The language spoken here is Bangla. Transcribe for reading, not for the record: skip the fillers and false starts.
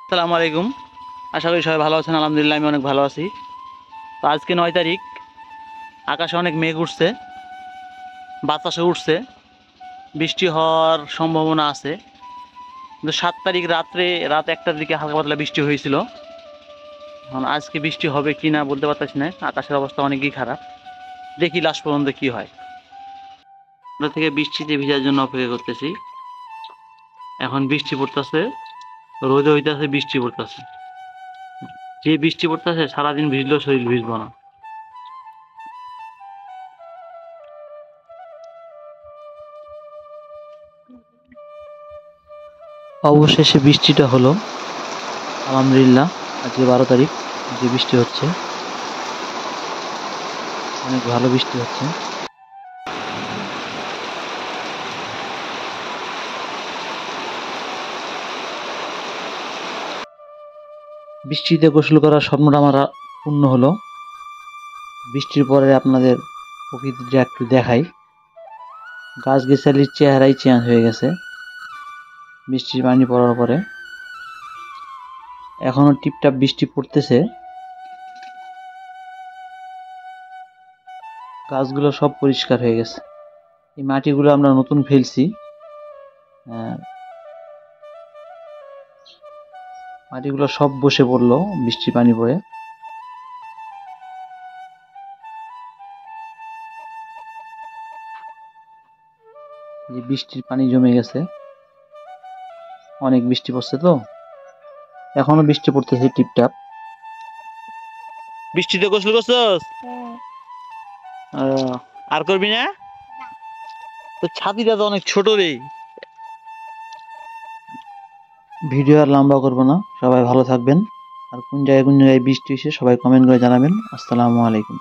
আসসালামু আলাইকুম। আশা করি সবাই ভালো আছেন। আলহামদুলিল্লাহ আমি অনেক ভালো আছি। তো আজকে 9 তারিখ, আকাশে অনেক মেঘ উঠছে, বাতাসে উঠছে, বৃষ্টি হওয়ার সম্ভাবনা আছে। কিন্তু 7 তারিখ রাত 1টার দিকে হালকা পাতলা বৃষ্টি হয়েছিল। এখন আজকে বৃষ্টি হবে কি না বলতে পারতেছি না, আকাশের অবস্থা অনেকই খারাপ। দেখি লাস্ট পর্যন্ত কি হয়। আমরা থেকে বৃষ্টিতে ভিজার জন্য অপেক্ষা করতেছি। এখন বৃষ্টি পড়তেছে, রোদ হইতেছে, বৃষ্টি পড়তেছে। যে বৃষ্টি পড়তেছে সারাদিন ভিজলেও শরীর ভিজবো না। অবশেষে বৃষ্টিটা হলো, আলহামদুলিল্লাহ। আজকে 12 তারিখ, যে বৃষ্টি হচ্ছে, অনেক ভালো বৃষ্টি হচ্ছে। বৃষ্টিতে গোসল করার স্বপ্নটা আমার পূর্ণ হলো। বৃষ্টির পরে আপনাদের প্রকৃতিটা একটু দেখাই। গাছগাছালির চেহারাই চেঞ্জ হয়ে গেছে বৃষ্টির পানি পড়ার পরে। এখনো টিপটাপ বৃষ্টি পড়তেছে। গাছগুলো সব পরিষ্কার হয়ে গেছে। এই মাটিগুলো আমরা নতুন ফেলছি। আহ, মাটিগুলো সব বসে পড়লো বৃষ্টির পানি পড়ে। যে বৃষ্টির পানি জমে গেছে, অনেক বৃষ্টি পড়ছে তো, এখনো বৃষ্টি পড়তেছে টিপটাপ। বৃষ্টিতে গোসল করছস? আর করবি না? তো ছাতিটা তো অনেক ছোট রে। ভিডিও আর লম্বা করবো না, সবাই ভালো থাকবেন। আর কোন জায়গায় বৃষ্টি হয়েছে সবাই কমেন্ট করে জানাবেন। আসসালামু আলাইকুম।